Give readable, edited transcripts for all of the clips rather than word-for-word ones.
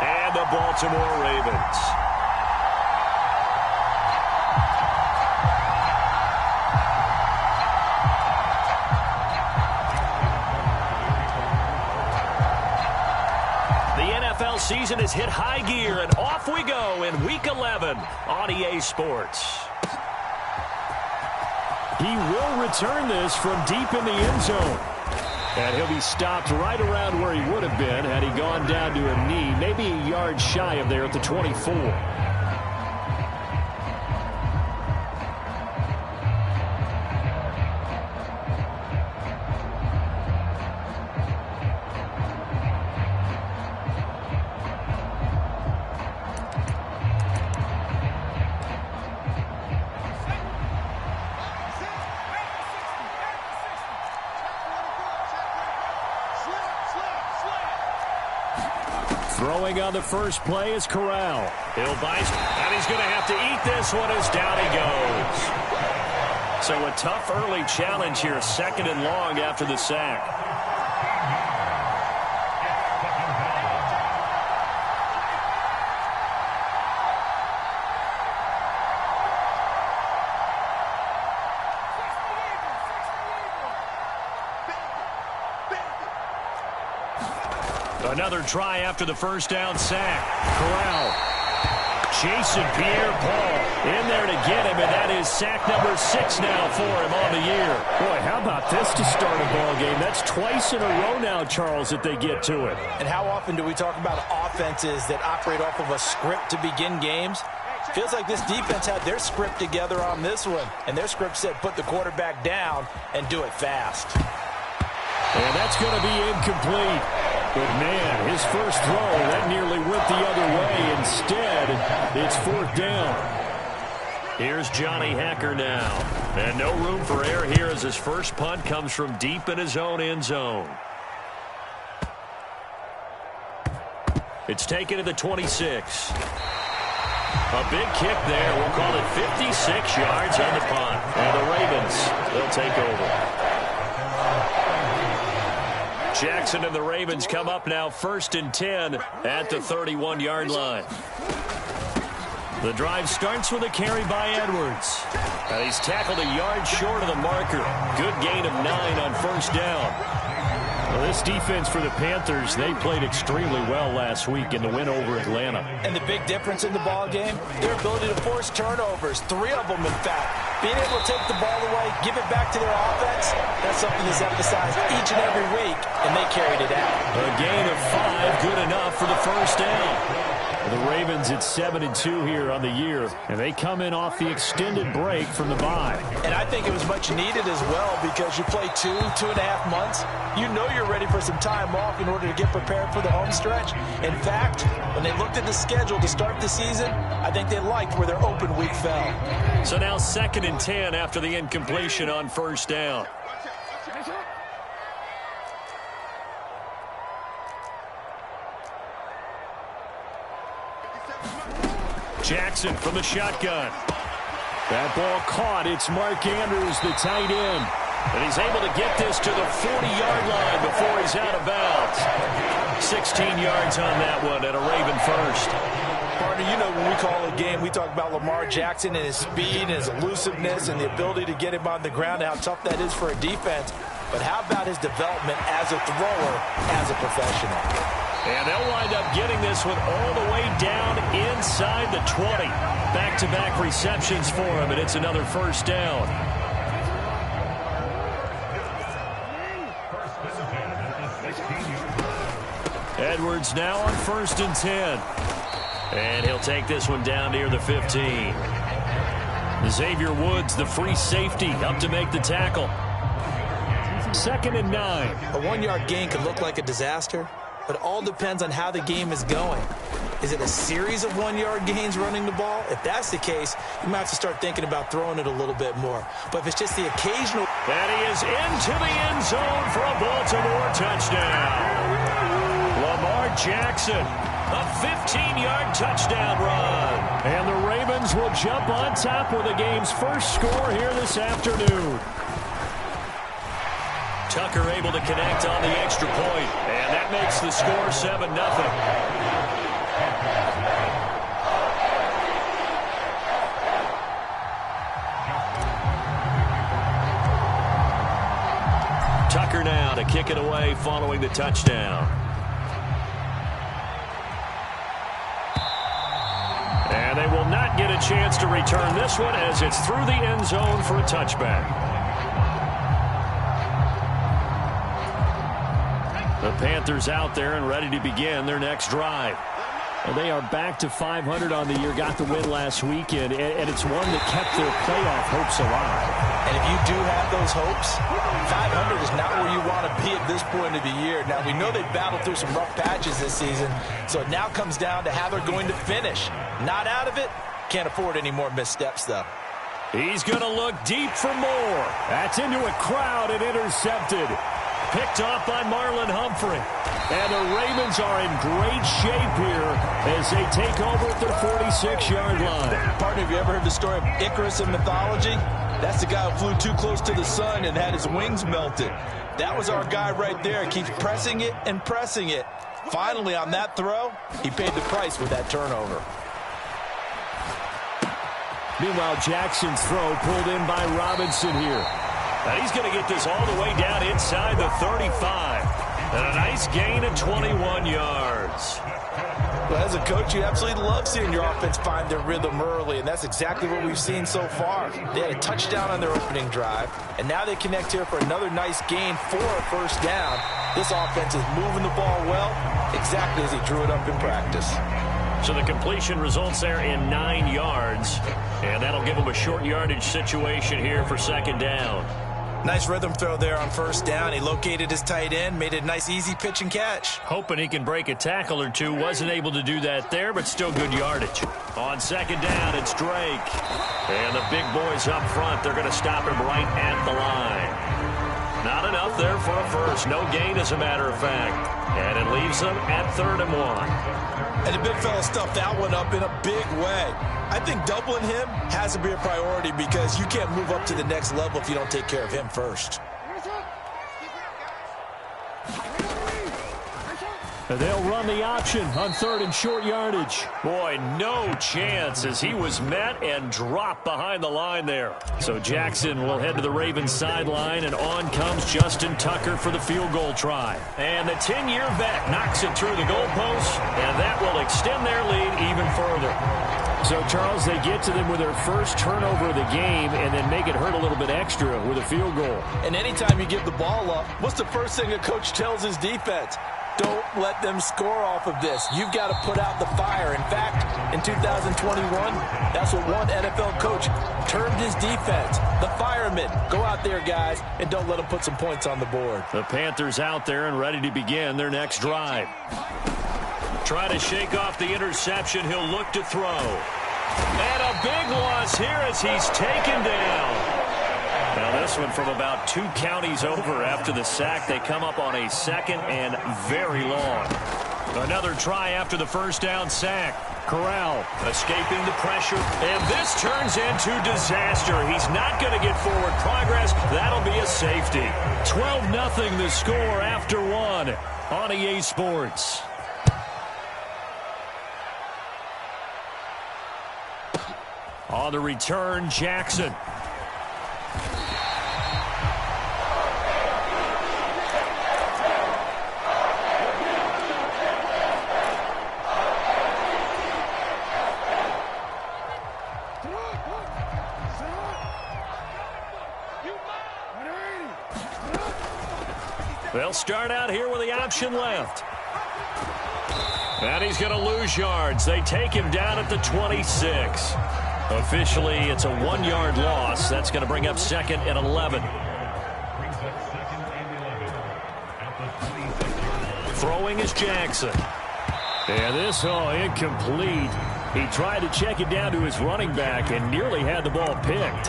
and the Baltimore Ravens. NFL season has hit high gear, and off we go in Week 11 on EA Sports. He will return this from deep in the end zone. And he'll be stopped right around where he would have been had he gone down to a knee, maybe a yard shy of there at the 24. Throwing on the first play is Corral. He'll buy, and he's going to have to eat this one as down he goes. So a tough early challenge here, 2nd and long after the sack. Another try after the first down sack. Corral chasing Pierre-Paul in there to get him, and that is sack number 6 now for him on the year. Boy, how about this to start a ball game? That's twice in a row now, Charles, that they get to it. And how often do we talk about offenses that operate off of a script to begin games? Feels like this defense had their script together on this one, and their script said put the quarterback down and do it fast. And that's going to be incomplete. But, man, his first throw, that nearly went the other way. Instead, it's 4th down. Here's Johnny Hacker now. And no room for error here as his first punt comes from deep in his own end zone. It's taken to the 26. A big kick there. We'll call it 56 yards on the punt. And the Ravens, they'll take over. Jackson and the Ravens come up now 1st and 10 at the 31-yard line. The drive starts with a carry by Edwards. And he's tackled a yard short of the marker. Good gain of 9 on 1st down. Well, this defense for the Panthers, they played extremely well last week in the win over Atlanta. And the big difference in the ball game, their ability to force turnovers, 3 of them in fact. Being able to take the ball away, give it back to their offense, that's something that's emphasized each and every week, and they carried it out. A gain of 5, good enough for the first down. The Ravens at 7-2 here on the year, and they come in off the extended break from the bye. And I think it was much needed as well because you play 2.5 months. You know you're ready for some time off in order to get prepared for the home stretch. In fact, when they looked at the schedule to start the season, I think they liked where their open week fell. So now 2nd and 10 after the incompletion on 1st down. Jackson from the shotgun. That ball caught. It's Mark Andrews, the tight end. And he's able to get this to the 40-yard line before he's out of bounds. 16 yards on that one and a Raven first. Partner, you know when we call a game, we talk about Lamar Jackson and his speed and his elusiveness and the ability to get him on the ground and how tough that is for a defense. But how about his development as a thrower, as a professional? And they'll wind up getting this one all the way down inside the 20. Back-to-back receptions for him, and it's another first down. Edwards now on 1st and 10. And he'll take this one down near the 15. Xavier Woods, the free safety, up to make the tackle. 2nd and 9. A 1-yard gain could look like a disaster, but it all depends on how the game is going. Is it a series of 1-yard gains running the ball? If that's the case, you might have to start thinking about throwing it a little bit more. But if it's just the occasional... And he is into the end zone for a Baltimore touchdown. Lamar Jackson, a 15-yard touchdown run. And the Ravens will jump on top with the game's first score here this afternoon. Tucker able to connect on the extra point, and that makes the score 7-0. it away following the touchdown. And they will not get a chance to return this one as it's through the end zone for a touchback. The Panthers out there and ready to begin their next drive. Well, they are back to 500 on the year, got the win last weekend, and it's one that kept their playoff hopes alive. And if you do have those hopes, 500 is not where you want to be at this point of the year. Now, we know they've battled through some rough patches this season, so it now comes down to how they're going to finish. Not out of it. Can't afford any more missteps, though. He's going to look deep for more. That's into a crowd and intercepted. Picked off by Marlon Humphrey. And the Ravens are in great shape here as they take over at their 46-yard line. Partner, have you ever heard the story of Icarus in mythology? That's the guy who flew too close to the sun and had his wings melted. That was our guy right there. He keeps pressing it and pressing it. Finally, on that throw, he paid the price with that turnover. Meanwhile, Jackson's throw pulled in by Robinson here. And he's going to get this all the way down inside the 35. And a nice gain of 21 yards. Well, as a coach, you absolutely love seeing your offense find their rhythm early, and that's exactly what we've seen so far. They had a touchdown on their opening drive, and now they connect here for another nice gain for a first down. This offense is moving the ball well, exactly as he drew it up in practice. So the completion results there in 9 yards, and that'll give them a short yardage situation here for second down. Nice rhythm throw there on first down. He located his tight end, made it a nice easy pitch and catch. Hoping he can break a tackle or two. Wasn't able to do that there, but still good yardage. On second down, it's Drake. And the big boys up front, they're going to stop him right at the line. Not enough there for a first. No gain, as a matter of fact. And it leaves them at 3rd and 1. And the big fella stuffed that one up in a big way. I think doubling him has to be a priority because you can't move up to the next level if you don't take care of him first. And they'll run the option on 3rd and short yardage. Boy, no chance as he was met and dropped behind the line there. So Jackson will head to the Ravens sideline, and on comes Justin Tucker for the field goal try. And the 10-year vet knocks it through the goalpost, and that will extend their lead even further. So, Charles, they get to them with their first turnover of the game and then make it hurt a little bit extra with a field goal. And anytime you give the ball up, what's the first thing a coach tells his defense? Don't let them score off of this. You've got to put out the fire. In fact, in 2021, that's what one NFL coach termed his defense. The firemen. Go out there, guys, and don't let them put some points on the board. The Panthers out there and ready to begin their next drive. Try to shake off the interception. He'll look to throw. And a big loss here as he's taken down. Now this one from about 2 counties over after the sack. They come up on a 2nd and very long. Another try after the first down sack. Corral escaping the pressure. And this turns into disaster. He's not going to get forward progress. That'll be a safety. 12-0 the score after 1 on EA Sports. On the return, Jackson. They'll start out here with the option left. And he's going to lose yards. They take him down at the 26. Officially, it's a 1-yard loss. That's going to bring up 2nd and 11. Throwing is Jackson. And this, incomplete. He tried to check it down to his running back and nearly had the ball picked.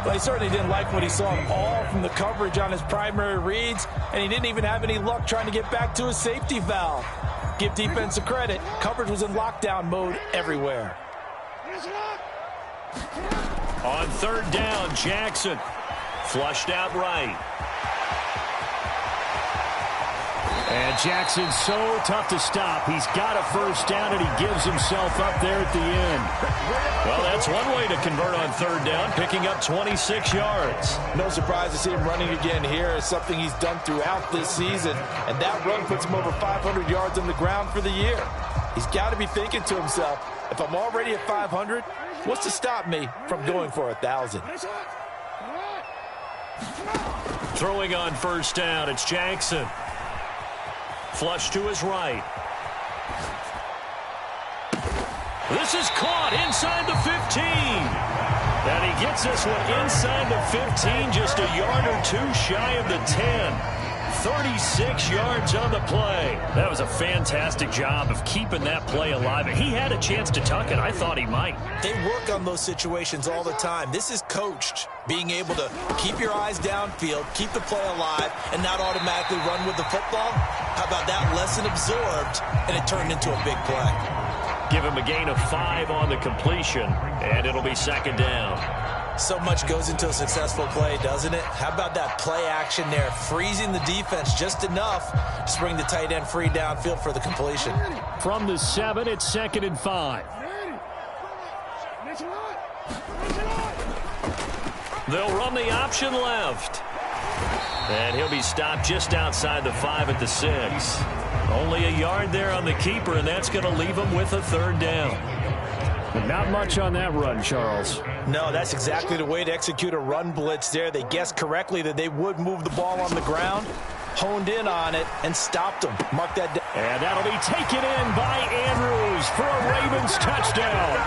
Well, he certainly didn't like what he saw all from the coverage on his primary reads, and he didn't even have any luck trying to get back to his safety valve. Give defense a credit. Coverage was in lockdown mode everywhere. On 3rd down, Jackson flushed out right. And Jackson's so tough to stop. He's got a first down, and he gives himself up there at the end. Well, that's one way to convert on third down, picking up 26 yards. No surprise to see him running again here. It's something he's done throughout this season, and that run puts him over 500 yards on the ground for the year. He's got to be thinking to himself, if I'm already at 500, what's to stop me from going for 1,000? Throwing on first down, it's Jackson. Flush to his right. This is caught inside the 15. And he gets this one inside the 15, just a yard or two shy of the 10. 36 yards on the play. That was a fantastic job of keeping that play alive. He had a chance to tuck it. I thought he might. They work on those situations all the time. This is coached. Being able to keep your eyes downfield, keep the play alive, and not automatically run with the football. How about that? Lesson absorbed, and it turned into a big play. Give him a gain of 5 on the completion, and it'll be second down. So much goes into a successful play, doesn't it? How about that play action there, freezing the defense just enough to bring the tight end free downfield for the completion. From the 7, it's 2nd and 5. They'll run the option left. And he'll be stopped just outside the 5 at the 6. Only a yard there on the keeper, and that's going to leave him with a third down. But not much on that run, Charles. No, that's exactly the way to execute a run blitz there. They guessed correctly that they would move the ball on the ground, honed in on it, and stopped them. Mark that down. And that'll be taken in by Andrews for a Ravens touchdown.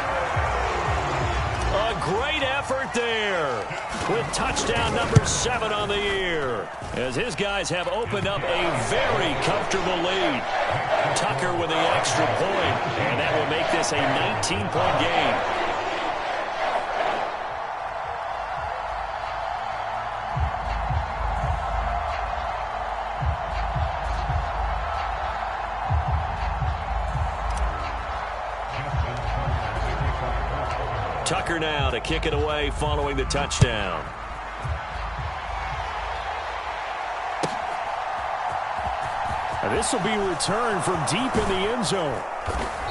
A great effort there with touchdown number 7 on the year, as his guys have opened up a very comfortable lead. Tucker with the extra point, and that will make this a 19-point game. Tucker now to kick it away following the touchdown. This will be returned from deep in the end zone.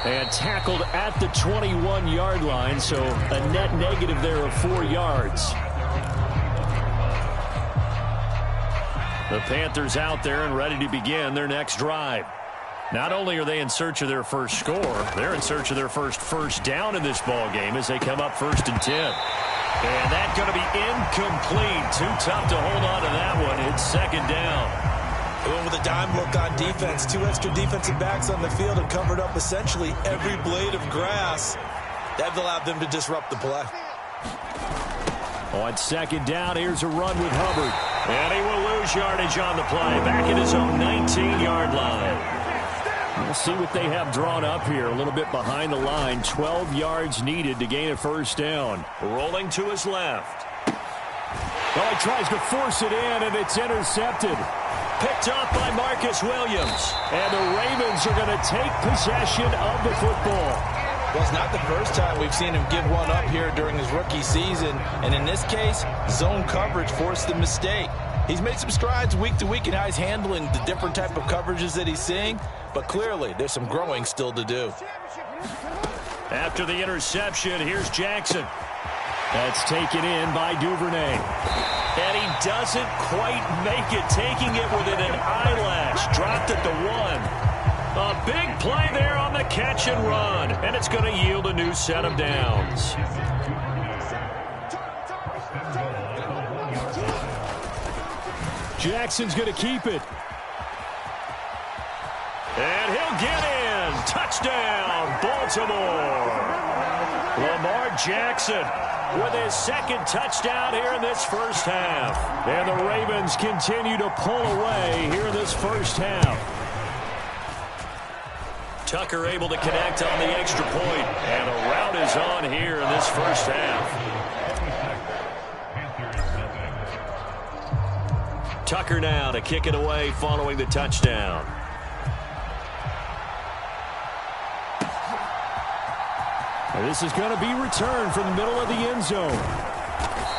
And tackled at the 21-yard line, so a net negative there of 4 yards. The Panthers out there and ready to begin their next drive. Not only are they in search of their first score, they're in search of their first down in this ball game as they come up 1st and 10. And that's going to be incomplete. Too tough to hold on to that one. It's 2nd down. With a dime look on defense, 2 extra defensive backs on the field and covered up essentially every blade of grass. That allowed them to disrupt the play. On 2nd down, here's a run with Hubbard. And he will lose yardage on the play, back at his own 19-yard line. We'll see what they have drawn up here. A little bit behind the line. 12 yards needed to gain a first down. Rolling to his left. Well, he tries to force it in, and it's intercepted. Picked off by Marcus Williams. And the Ravens are going to take possession of the football. Well, it's not the first time we've seen him give one up here during his rookie season. And in this case, zone coverage forced the mistake. He's made some strides week to week in how he's handling the different type of coverages that he's seeing. But clearly, there's some growing still to do. After the interception, here's Jackson. That's taken in by Duvernay. And he doesn't quite make it, taking it within an eyelash. Dropped at the 1. A big play there on the catch and run. And it's going to yield a new set of downs. Jackson's going to keep it. And he'll get in. Touchdown, Baltimore. Lamar Jackson with his 2nd touchdown here in this first half. And the Ravens continue to pull away here in this first half. Tucker able to connect on the extra point. And a rout is on here in this first half. Tucker now to kick it away following the touchdown. And this is going to be returned from the middle of the end zone.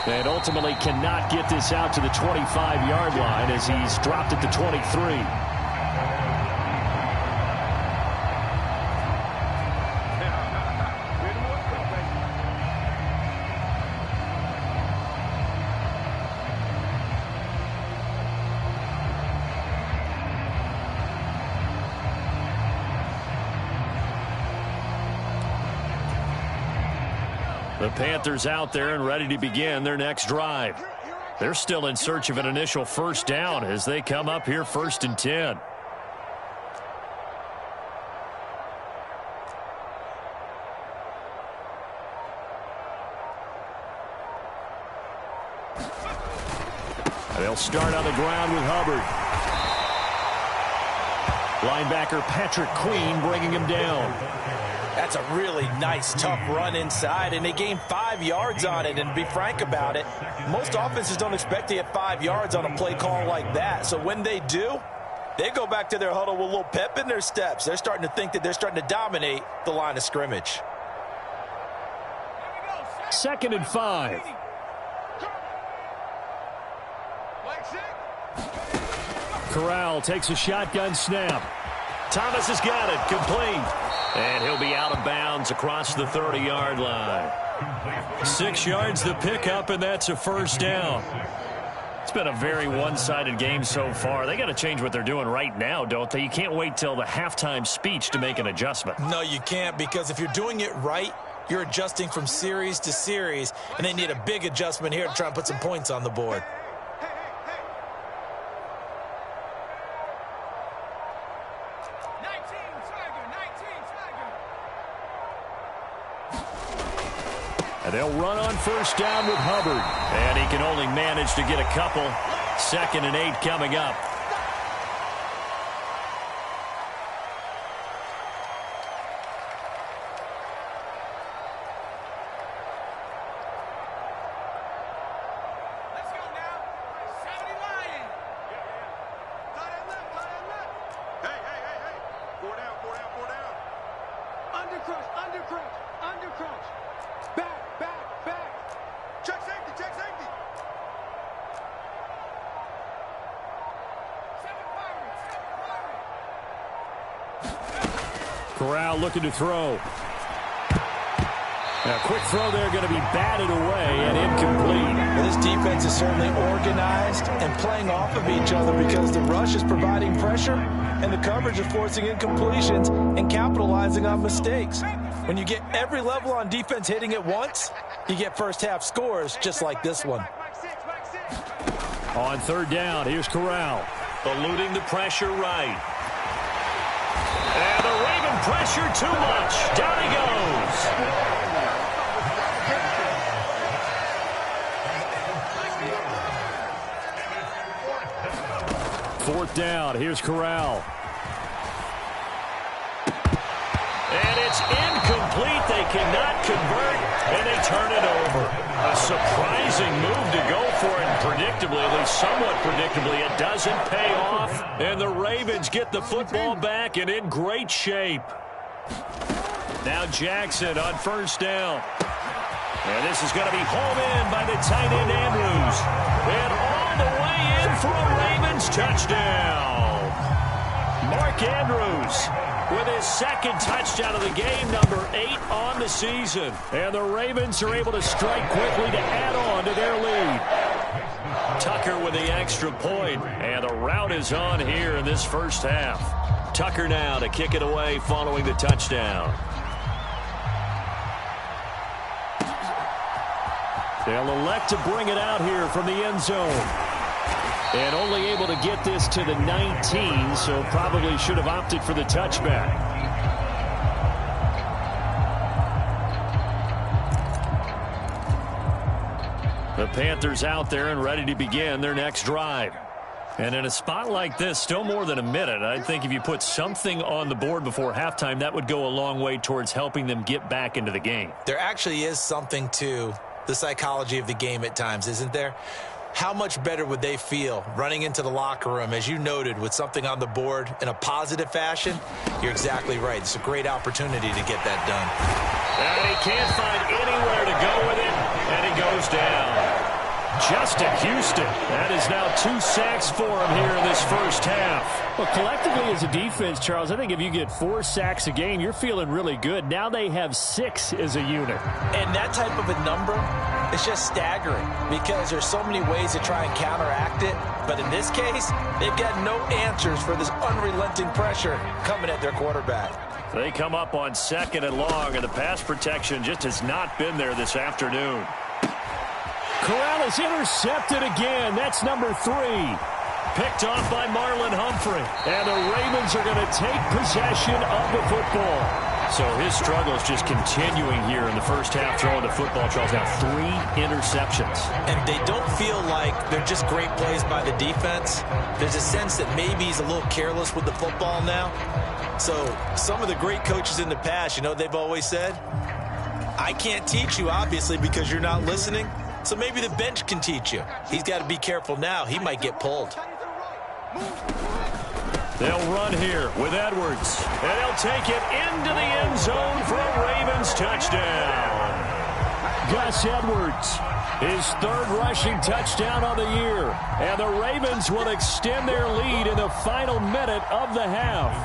And ultimately cannot get this out to the 25-yard line as he's dropped at the 23. The Panthers out there and ready to begin their next drive. They're still in search of an initial first down as they come up here 1st and 10. They'll start on the ground with Hubbard. Linebacker Patrick Queen bringing him down. That's a really nice, tough run inside, and they gained 5 yards on it. And to be frank about it, most offenses don't expect to get 5 yards on a play call like that. So when they do, they go back to their huddle with a little pep in their steps. They're starting to think that they're starting to dominate the line of scrimmage. 2nd and 5. Corral takes a shotgun snap. Thomas has got it, complete. And he'll be out of bounds across the 30-yard line. 6 yards the pickup, and that's a first down. It's been a very one-sided game so far. They got to change what they're doing right now, don't they? You can't wait till the halftime speech to make an adjustment. No, you can't, because if you're doing it right, you're adjusting from series to series, and they need a big adjustment here to try and put some points on the board. And they'll run on first down with Hubbard. And he can only manage to get a couple. 2nd and 8 coming up. Let's go now. 70 Lion. Hey. 4 down. Under crunch. Back. Check safety. 7 Corral looking to throw. A quick throw there going to be batted away and incomplete. Well, this defense is certainly organized and playing off of each other because the rush is providing pressure and the coverage is forcing incompletions and capitalizing on mistakes. When you get every level on defense hitting at once, you get first-half scores just like this one. On 3rd down, here's Corral. Eluding the pressure right. And the Raven pressure too much. Down he goes. 4th down, here's Corral. And it's incomplete. They cannot convert, and they turn it over. A surprising move to go for it, and predictably, at least somewhat predictably, it doesn't pay off. And the Ravens get the football back and in great shape. Now Jackson on first down. And this is going to be home in by the tight end Andrews. And all the way in for a Ravens touchdown. Mark Andrews with his 2nd touchdown of the game, number 8 on the season. And the Ravens are able to strike quickly to add on to their lead. Tucker with the extra point, and the route is on here in this first half. Tucker now to kick it away following the touchdown. They'll elect to bring it out here from the end zone. And only able to get this to the 19, so probably should have opted for the touchback. The Panthers out there and ready to begin their next drive. And in a spot like this, still more than a minute, I think if you put something on the board before halftime, that would go a long way towards helping them get back into the game. There actually is something to the psychology of the game at times, isn't there? How much better would they feel running into the locker room, as you noted, with something on the board in a positive fashion? You're exactly right. It's a great opportunity to get that done. And he can't find anywhere to go with it, and he goes down. Justin Houston. That is now 2 sacks for him here in this first half. Well, collectively as a defense, Charles, I think if you get 4 sacks a game, you're feeling really good. Now they have 6 as a unit. And that type of a number is just staggering because there's so many ways to try and counteract it. But in this case, they've got no answers for this unrelenting pressure coming at their quarterback. They come up on 2nd and long, and the pass protection just has not been there this afternoon. Corral is intercepted again. That's number 3. Picked off by Marlon Humphrey. And the Ravens are going to take possession of the football. So his struggle is just continuing here in the first half throwing the football. Charles, now 3 interceptions. And they don't feel like they're just great plays by the defense. There's a sense that maybe he's a little careless with the football now. So some of the great coaches in the past, you know, they've always said, I can't teach you, obviously, because you're not listening. So maybe the bench can teach you. He's got to be careful now. He might get pulled. They'll run here with Edwards. And he'll take it into the end zone for a Ravens touchdown. Gus Edwards, his 3rd rushing touchdown on the year. And the Ravens will extend their lead in the final minute of the half.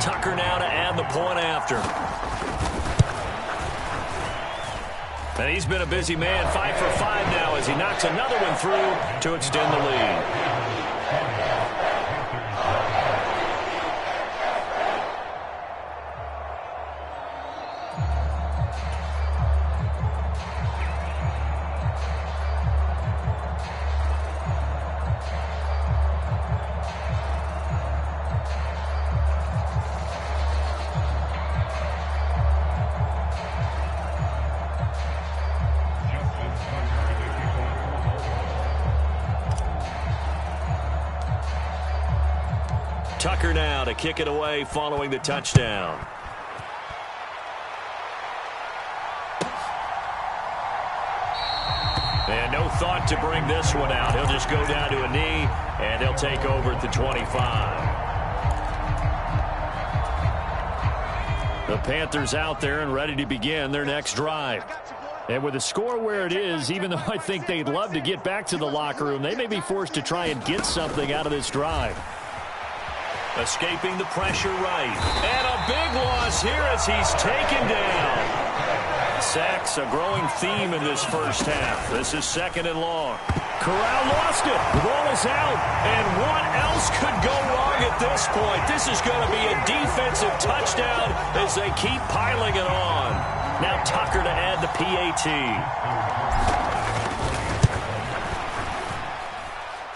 Tucker now to add the point after. And he's been a busy man, 5 for 5 now as he knocks another one through to extend the lead. Tucker now to kick it away following the touchdown. And no thought to bring this one out. He'll just go down to a knee, and they'll take over at the 25. The Panthers out there and ready to begin their next drive. And with the score where it is, even though I think they'd love to get back to the locker room, they may be forced to try and get something out of this drive. Escaping the pressure right. And a big loss here as he's taken down. Sacks, a growing theme in this first half. This is 2nd and long. Corral lost it. The ball is out. And what else could go wrong at this point? This is going to be a defensive touchdown as they keep piling it on. Now Tucker to add the PAT.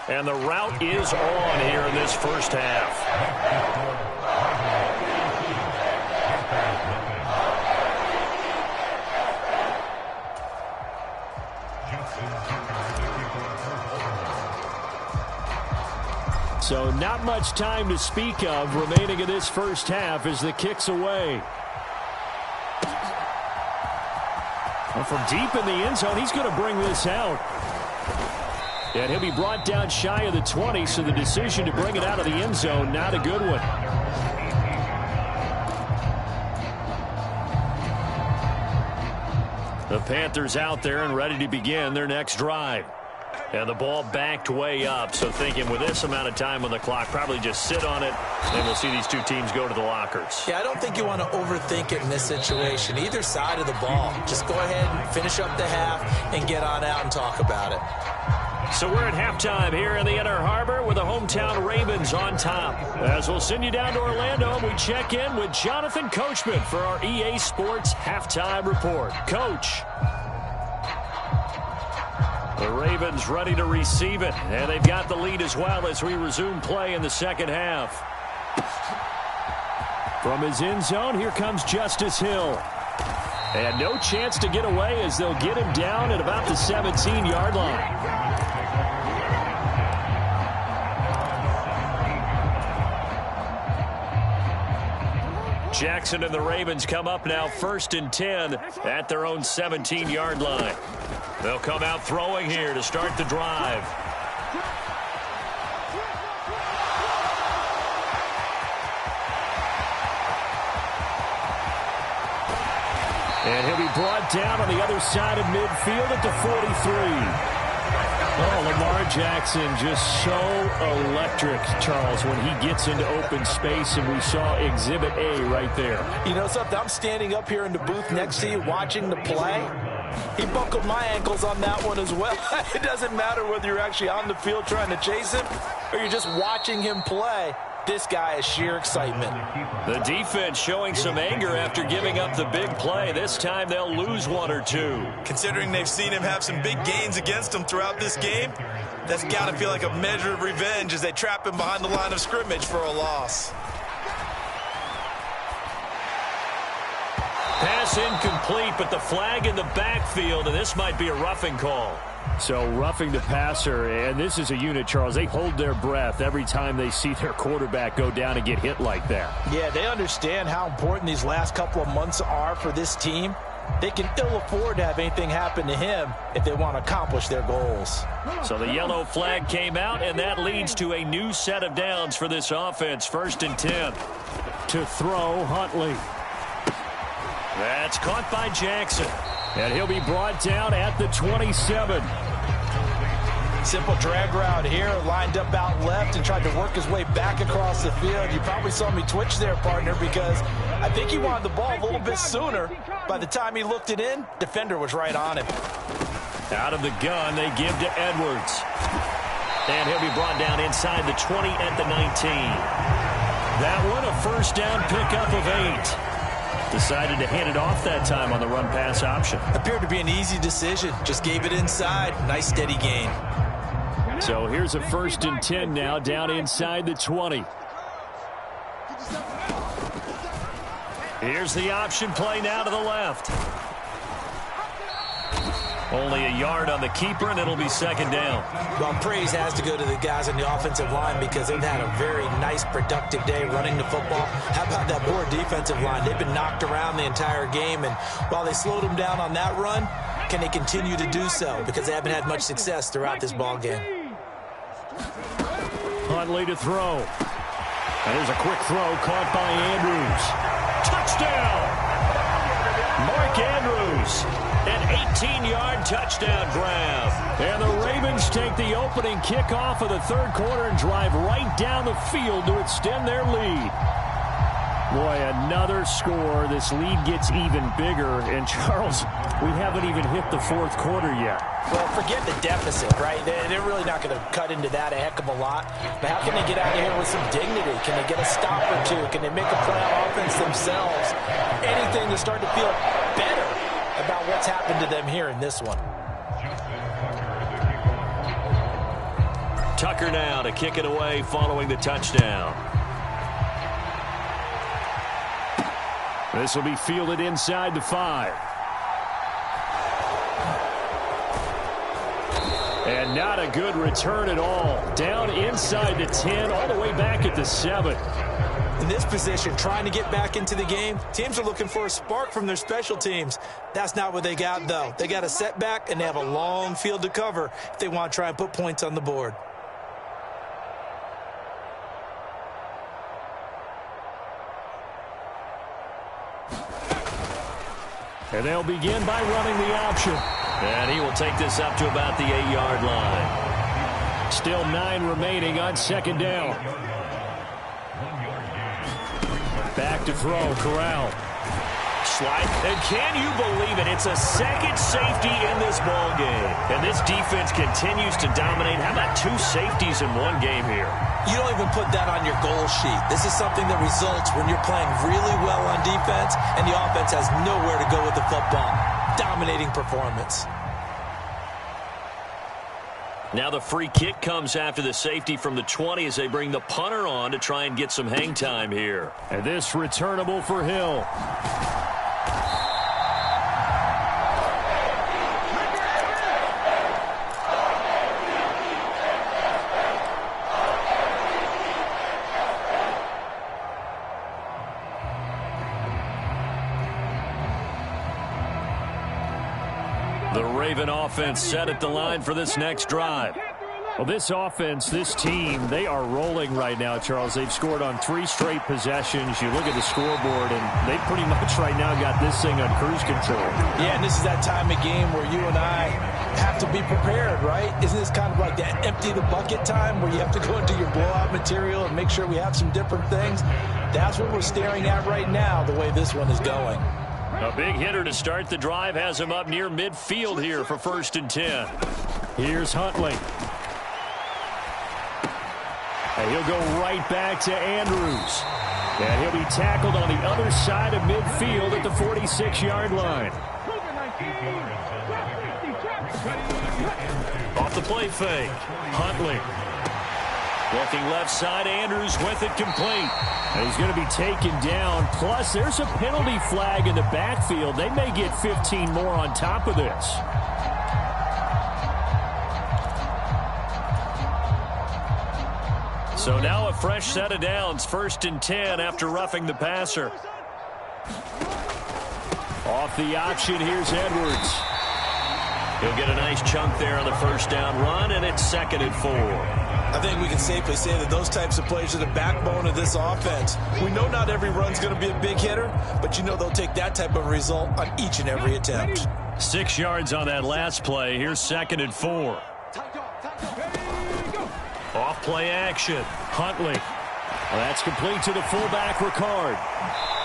And the route is on here in this first half. So not much time to speak of remaining in this first half as the kick's away. Well, from deep in the end zone, he's going to bring this out. And he'll be brought down shy of the 20, so the decision to bring it out of the end zone, not a good one. The Panthers out there and ready to begin their next drive. And the ball backed way up, so thinking with this amount of time on the clock, probably just sit on it, and we'll see these two teams go to the lockers. Yeah, I don't think you want to overthink it in this situation. Either side of the ball. Just go ahead and finish up the half and get on out and talk about it. So we're at halftime here in the Inner Harbor with the hometown Ravens on top. As we'll send you down to Orlando, we check in with Jonathan Coachman for our EA Sports Halftime Report. Coach. The Ravens ready to receive it, and they've got the lead as well as we resume play in the second half. From his end zone, here comes Justice Hill. And no chance to get away as they'll get him down at about the 17-yard line. Jackson and the Ravens come up now 1st and 10 at their own 17-yard line. They'll come out throwing here to start the drive. And he'll be brought down on the other side of midfield at the 43. Oh, Lamar Jackson just so electric, Charles, when he gets into open space, and we saw Exhibit A right there. You know something? I'm standing up here in the booth next to you watching the play. He buckled my ankles on that one as well. It doesn't matter whether you're actually on the field trying to chase him or you're just watching him play. This guy is sheer excitement. The defense showing some anger after giving up the big play. This time they'll lose one or two. Considering they've seen him have some big gains against them throughout this game, that's got to feel like a measure of revenge as they trap him behind the line of scrimmage for a loss. Pass incomplete, but the flag in the backfield, and this might be a roughing call. So roughing the passer, and this is a unit, Charles. They hold their breath every time they see their quarterback go down and get hit like that. Yeah, they understand how important these last couple of months are for this team. They can ill afford to have anything happen to him if they want to accomplish their goals. So the yellow flag came out, and that leads to a new set of downs for this offense. 1st and 10. To throw, Huntley. That's caught by Jackson. And he'll be brought down at the 27. Simple drag route here, lined up out left and tried to work his way back across the field. You probably saw me twitch there, partner, because I think he wanted the ball a little bit sooner. By the time he looked it in, defender was right on him. Out of the gun, they give to Edwards. And he'll be brought down inside the 20 at the 19. That one, a first down pickup of 8. Decided to hand it off that time on the run-pass option. Appeared to be an easy decision. Just gave it inside. Nice, steady gain. So here's a 1st and 10 now, down inside the 20. Here's the option play now to the left. Only a yard on the keeper, and it'll be 2nd down. Well, praise has to go to the guys on the offensive line because they've had a very nice, productive day running the football. How about that poor defensive line? They've been knocked around the entire game, and while they slowed them down on that run, can they continue to do so? Because they haven't had much success throughout this ball game. Huntley to throw. And there's a quick throw caught by Andrews. Touchdown! Mark Andrews. An 18-yard touchdown grab. And the Ravens take the opening kickoff of the 3rd quarter and drive right down the field to extend their lead. Boy, another score. This lead gets even bigger. And, Charles, we haven't even hit the 4th quarter yet. Well, forget the deficit, right? They're really not going to cut into that a heck of a lot. But how can they get out of here with some dignity? Can they get a stop or two? Can they make a play on offense themselves? Anything to start to feel better about what's happened to them here in this one. Tucker now to kick it away following the touchdown. This will be fielded inside the 5. And not a good return at all. Down inside the 10, all the way back at the 7. In this position, trying to get back into the game, teams are looking for a spark from their special teams. That's not what they got, though. They got a setback, and they have a long field to cover if they want to try and put points on the board. And they'll begin by running the option. And he will take this up to about the 8-yard line. Still 9 remaining on 2nd down. Back to throw, Corral. Slide. And can you believe it? It's a 2nd safety in this ball game. And this defense continues to dominate. How about 2 safeties in one game here? You don't even put that on your goal sheet. This is something that results when you're playing really well on defense and the offense has nowhere to go with the football. Dominating performance. Now the free kick comes after the safety from the 20 as they bring the punter on to try and get some hang time here. And this returnable for Hill. The Raven offense set at the line for this next drive. Well, this offense, this team, they are rolling right now, Charles. They've scored on 3 straight possessions. You look at the scoreboard, and they pretty much right now got this thing on cruise control. Yeah, and this is that time of game where you and I have to be prepared, right? Isn't this kind of like that empty the bucket time where you have to go into your blowout material and make sure we have some different things? That's what we're staring at right now, the way this one is going. A big hitter to start the drive has him up near midfield here for 1st and 10. Here's Huntley. A And he'll go right back to Andrews. And he'll be tackled on the other side of midfield at the 46-yard line. Off the play fake. Huntley. Looking left side, Andrews with it complete. And he's going to be taken down. Plus, there's a penalty flag in the backfield. They may get 15 more on top of this. So now a fresh set of downs. 1st and 10 after roughing the passer. Off the option, here's Edwards. He'll get a nice chunk there on the 1st down run, and it's 2nd and 4. I think we can safely say that those types of plays are the backbone of this offense. We know not every run's going to be a big hitter, but you know they'll take that type of result on each and every attempt. 6 yards on that last play. Here's 2nd and 4. Off play action. Huntley. Well, that's complete to the fullback, Ricard.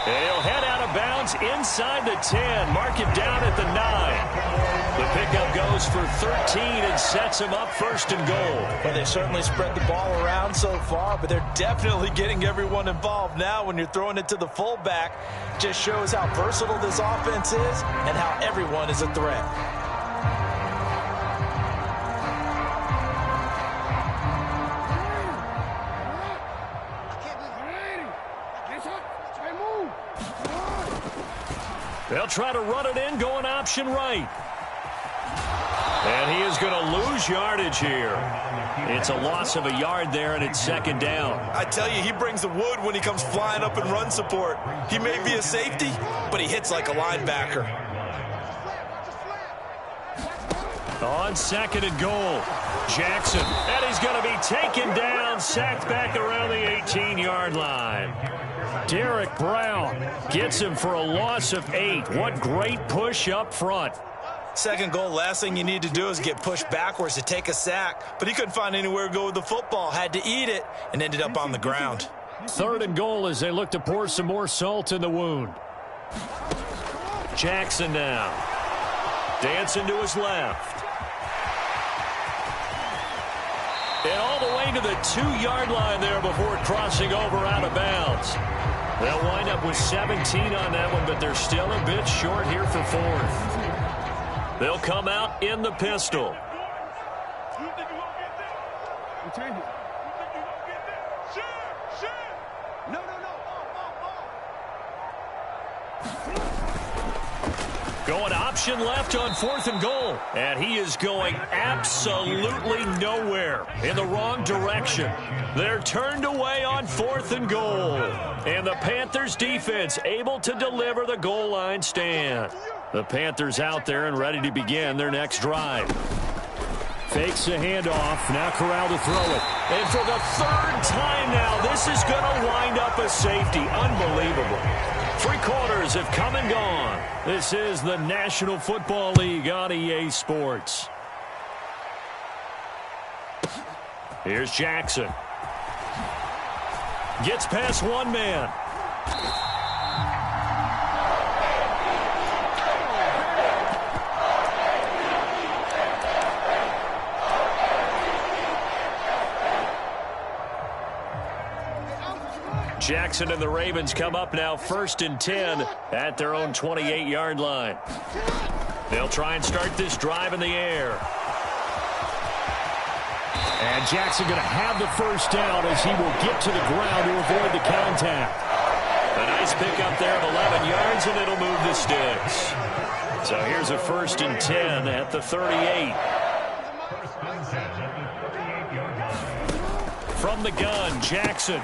And he'll head out of bounds inside the 10. Mark it down at the 9. The pickup goes for 13 and sets him up 1st and goal. Well, they certainly spread the ball around so far, but they're definitely getting everyone involved now when you're throwing it to the fullback. Just shows how versatile this offense is and how everyone is a threat. They'll try to run it in, going option right. And he is going to lose yardage here. It's a loss of a yard there, and it's 2nd down. I tell you, he brings the wood when he comes flying up in run support. He may be a safety, but he hits like a linebacker. On 2nd and goal, Jackson. And he's going to be taken down, sacked back around the 18-yard line. Derek Brown gets him for a loss of 8. What great push up front. 2nd goal, last thing you need to do is get pushed backwards to take a sack. But he couldn't find anywhere to go with the football, had to eat it, and ended up on the ground. 3rd and goal as they look to pour some more salt in the wound. Jackson now. Dancing to his left. And all the way to the 2-yard line there before crossing over out of bounds. They'll wind up with 17 on that one, but they're still a bit short here for 4th. They'll come out in the pistol. Going option left on 4th and goal. And he is going absolutely nowhere in the wrong direction. They're turned away on 4th and goal. And the Panthers defense able to deliver the goal line stand. The Panthers out there and ready to begin their next drive. Fakes the handoff. Now Corral to throw it. And for the 3rd time now, this is going to wind up a safety. Unbelievable. 3 quarters have come and gone. This is the National Football League on EA Sports. Here's Jackson. Gets past one man. Jackson and the Ravens come up now 1st and 10 at their own 28-yard line. They'll try and start this drive in the air. And Jackson going to have the 1st down as he will get to the ground to avoid the contact. A nice pickup there of 11 yards, and it'll move the sticks. So here's a 1st and 10 at the 38. From the gun, Jackson.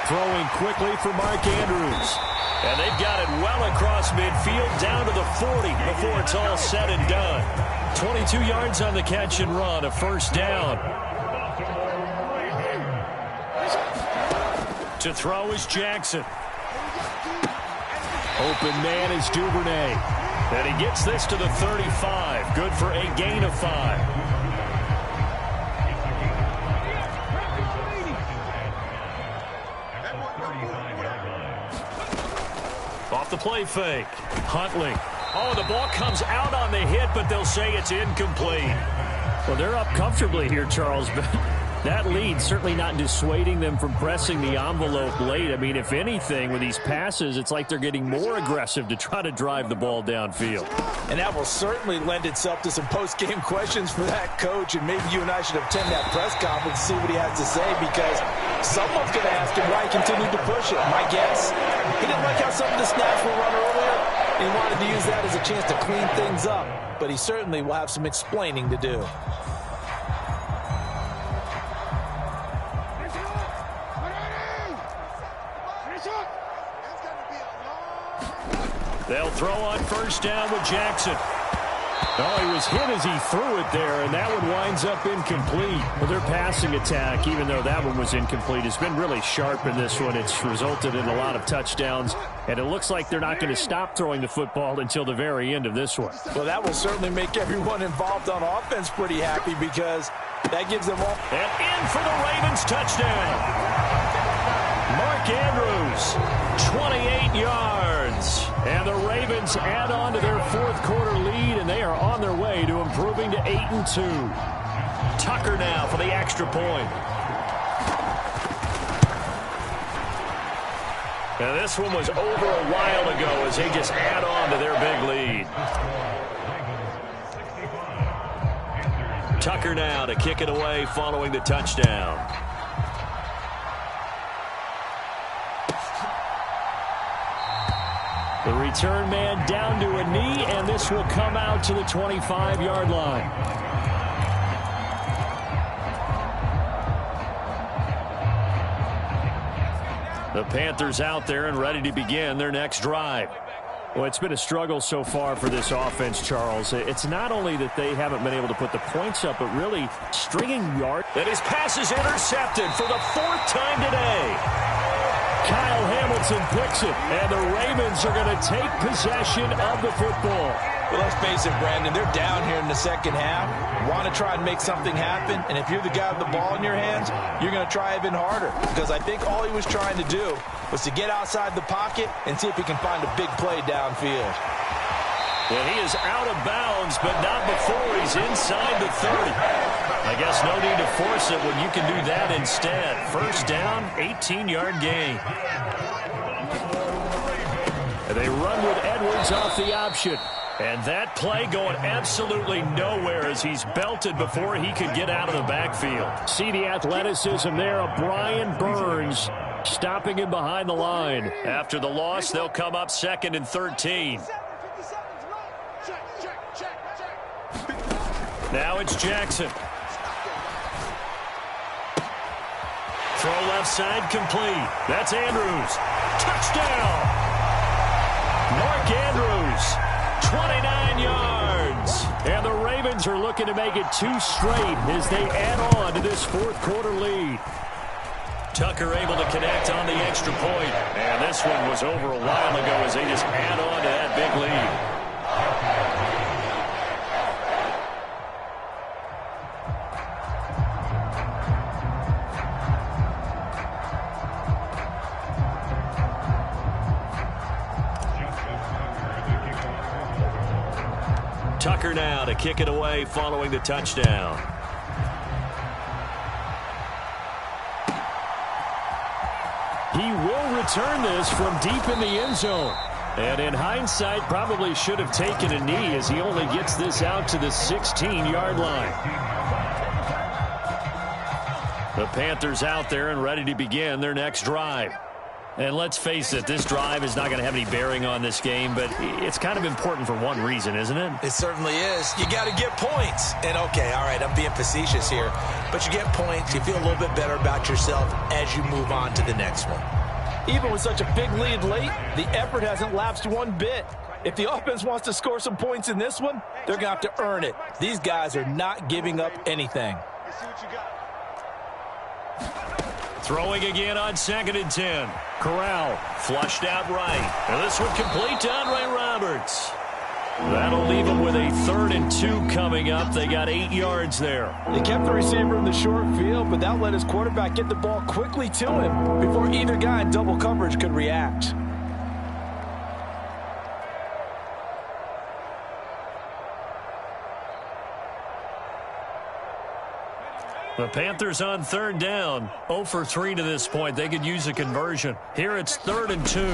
Throwing quickly for Mark Andrews. And they've got it well across midfield down to the 40 before it's all said and done. 22 yards on the catch and run, a 1st down. To throw is Jackson. Open man is Duvernay. And he gets this to the 35. Good for a gain of 5. Off the play fake. Huntley. Oh, the ball comes out on the hit, but they'll say it's incomplete. Well, they're up comfortably here, Charles, but That lead certainly not dissuading them from pressing the envelope late. I mean, if anything, with these passes, it's like they're getting more aggressive to try to drive the ball downfield. And that will certainly lend itself to some post-game questions for that coach, and maybe you and I should attend that press conference and see what he has to say, because someone's going to ask him why he continued to push it. My guess, he didn't like how some of the snaps were run earlier. He wanted to use that as a chance to clean things up, but he certainly will have some explaining to do. They'll throw on first down with Jackson. Oh, he was hit as he threw it there, and that one winds up incomplete. Well, their passing attack, even though that one was incomplete, has been really sharp in this one. It's resulted in a lot of touchdowns, and it looks like they're not going to stop throwing the football until the very end of this one. Well, that will certainly make everyone involved on offense pretty happy, because that gives them all. And in for the Ravens touchdown. Mark Andrews, 28 yards. And the Ravens add on to their fourth quarter lead, and they are on their way to improving to 8-2. Tucker now for the extra point. Now this one was over a while ago as they just add on to their big lead. Tucker now to kick it away following the touchdown. The return man down to a knee, and this will come out to the 25-yard line. The Panthers out there and ready to begin their next drive. Well, it's been a struggle so far for this offense, Charles. It's not only that they haven't been able to put the points up, but really stringing yards. And his pass is intercepted for the fourth time today. Kyle Hamilton picks it, and the Ravens are going to take possession of the football. Well, let's face it, Brandon, they're down here in the second half, want to try and make something happen, and if you're the guy with the ball in your hands, you're going to try even harder, because I think all he was trying to do was to get outside the pocket and see if he can find a big play downfield. Well, he is out of bounds, but not before he's inside the 30. I guess no need to force it when you can do that instead. First down, 18-yard gain. And they run with Edwards off the option. And that play going absolutely nowhere as he's belted before he could get out of the backfield. See the athleticism there of Brian Burns stopping him behind the line. After the loss, they'll come up 2nd and 13. Now it's Jackson. Throw left side complete. That's Andrews. Touchdown! Mark Andrews, 29 yards. And the Ravens are looking to make it 2 straight as they add on to this fourth quarter lead. Tucker able to connect on the extra point. And this one was over a while ago as they just add on to that big lead. Tucker now to kick it away following the touchdown. He will return this from deep in the end zone. And in hindsight, probably should have taken a knee as he only gets this out to the 16-yard line. The Panthers out there and ready to begin their next drive. And let's face it, this drive is not going to have any bearing on this game, but it's kind of important for one reason, isn't it? It certainly is. You got to get points. And, okay, all right, I'm being facetious here, but you get points, you feel a little bit better about yourself as you move on to the next one. Even with such a big lead late, the effort hasn't lapsed one bit. If the offense wants to score some points in this one, they're going to have to earn it. These guys are not giving up anything. Let's see what you got. Throwing again on 2nd and 10. Corral flushed out right. And this one complete to Andre Roberts. That'll leave them with a 3rd and 2 coming up. They got 8 yards there. They kept the receiver in the short field, but that let his quarterback get the ball quickly to him before either guy in double coverage could react. The Panthers on third down. 0 for 3 to this point. They could use a conversion. Here it's 3rd and 2.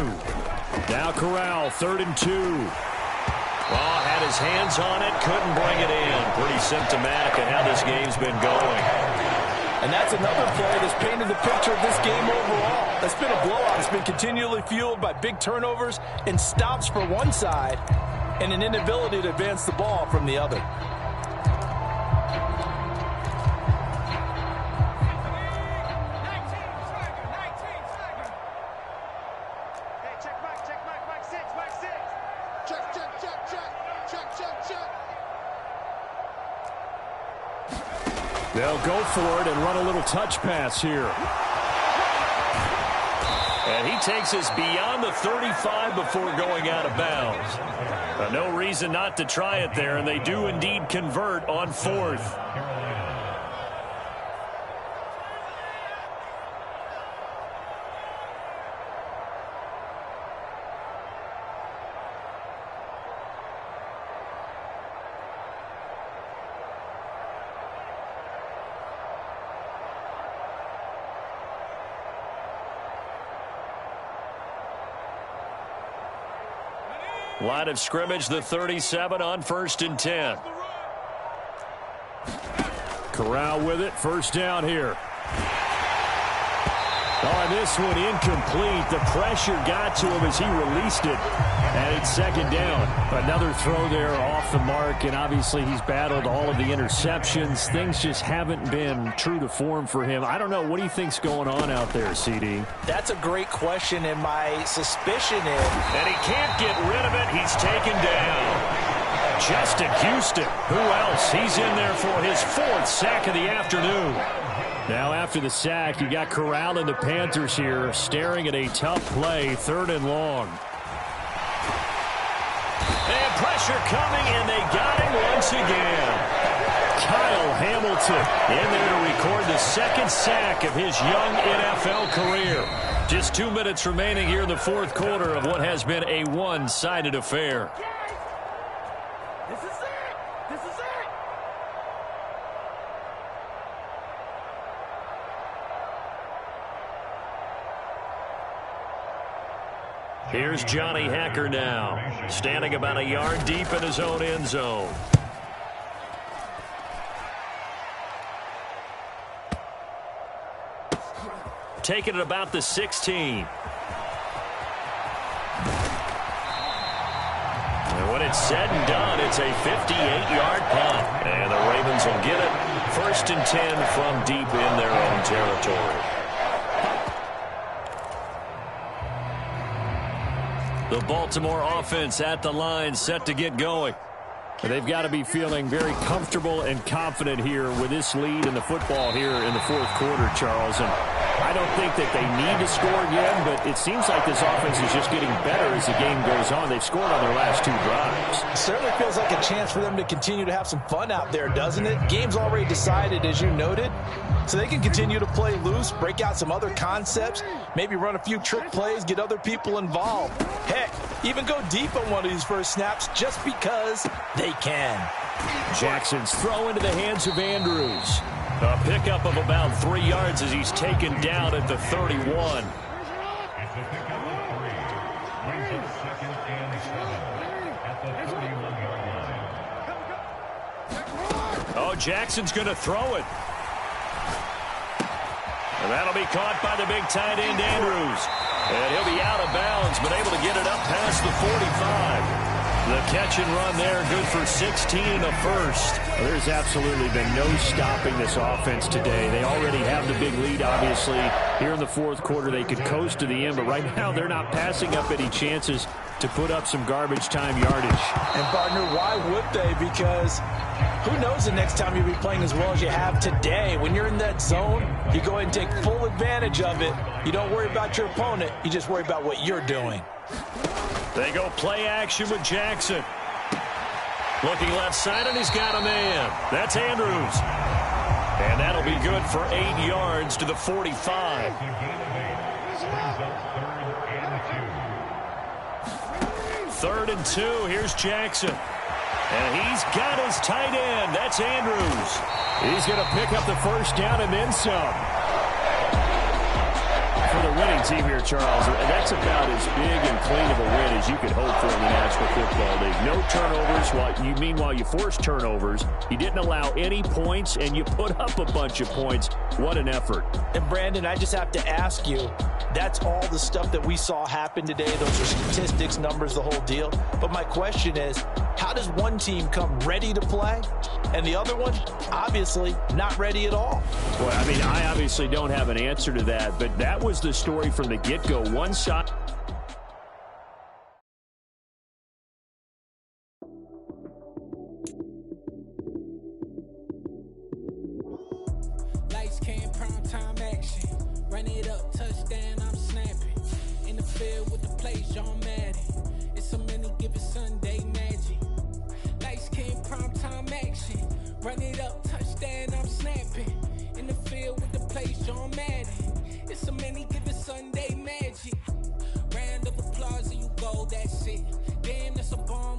Now Corral, 3rd and 2. Oh, had his hands on it. Couldn't bring it in. Pretty symptomatic of how this game's been going. And that's another play that's painted the picture of this game overall. It's been a blowout. It's been continually fueled by big turnovers and stops for one side and an inability to advance the ball from the other. They'll go for it and run a little touch pass here. And he takes us beyond the 35 before going out of bounds. No reason not to try it there, and they do indeed convert on 4th. Line of scrimmage, the 37 on 1st and 10. Corral with it. 1st down here. Oh, and this one incomplete. The pressure got to him as he released it. And it's 2nd down. Another throw there off the mark, and obviously he's battled all of the interceptions. Things just haven't been true to form for him. I don't know. What do you think's going on out there, CD? That's a great question, and my suspicion is... And he can't get rid of it. He's taken down. Justin Houston. Who else? He's in there for his 4th sack of the afternoon. Now after the sack, you got Corral and the Panthers here staring at a tough play, 3rd and long. And pressure coming, and they got him once again. Kyle Hamilton in there to record the 2nd sack of his young NFL career. Just 2 minutes remaining here in the 4th quarter of what has been a one-sided affair. This is it! This is it! Here's Johnny Hacker now, standing about a yard deep in his own end zone. Taking it about the 16. And when it's said and done, it's a 58-yard punt. And the Ravens will get it 1st and 10 from deep in their own territory. The Baltimore offense at the line, set to get going. They've got to be feeling very comfortable and confident here with this lead in the football here in the 4th quarter, Charles. And I don't think that they need to score again, but it seems like this offense is just getting better as the game goes on. They've scored on their last 2 drives. It certainly feels like a chance for them to continue to have some fun out there, doesn't it? Game's already decided, as you noted, so they can continue to play loose, break out some other concepts, maybe run a few trick plays, get other people involved. Heck, even go deep on one of these first snaps just because they can. Jackson's throw into the hands of Andrews. A pickup of about 3 yards as he's taken down at the 31. Oh, Jackson's going to throw it. And that'll be caught by the big tight end, Andrews. And he'll be out of bounds, but able to get it up past the 45. The catch and run there, good for 16 and a first. Well, there's absolutely been no stopping this offense today. They already have the big lead, obviously. Here in the 4th quarter, they could coast to the end, but right now they're not passing up any chances to put up some garbage time yardage. And, partner, why would they? Because who knows the next time you'll be playing as well as you have today. When you're in that zone, you go ahead and take full advantage of it. You don't worry about your opponent. You just worry about what you're doing. They go play action with Jackson. Looking left side, and he's got a man. That's Andrews. And that'll be good for 8 yards to the 45. Third and 2. Here's Jackson. And he's got his tight end. That's Andrews. He's going to pick up the first down and then some. For the winning team here, Charles, that's about as big and clean of a win as you could hope for in the National Football League. No turnovers. Meanwhile, you forced turnovers. You didn't allow any points, and you put up a bunch of points. What an effort. And, Brandon, I just have to ask you, that's all the stuff that we saw happen today. Those are statistics, numbers, the whole deal. But my question is, how does one team come ready to play and the other one, obviously, not ready at all? Well, I mean, I obviously don't have an answer to that, but that was the story from the get-go. One side. Lights, cam, prime time action. Run it up, touchdown, I'm snapping. In the field with the plays, John Madden. It's so many given Sunday magic. Lights, cam, prime time action. Run it up, touchdown, I'm snapping. In the field with the plays, John Madden. It's so many given Sunday magic. Round of applause and you go, that's it. Damn, that's a bomb.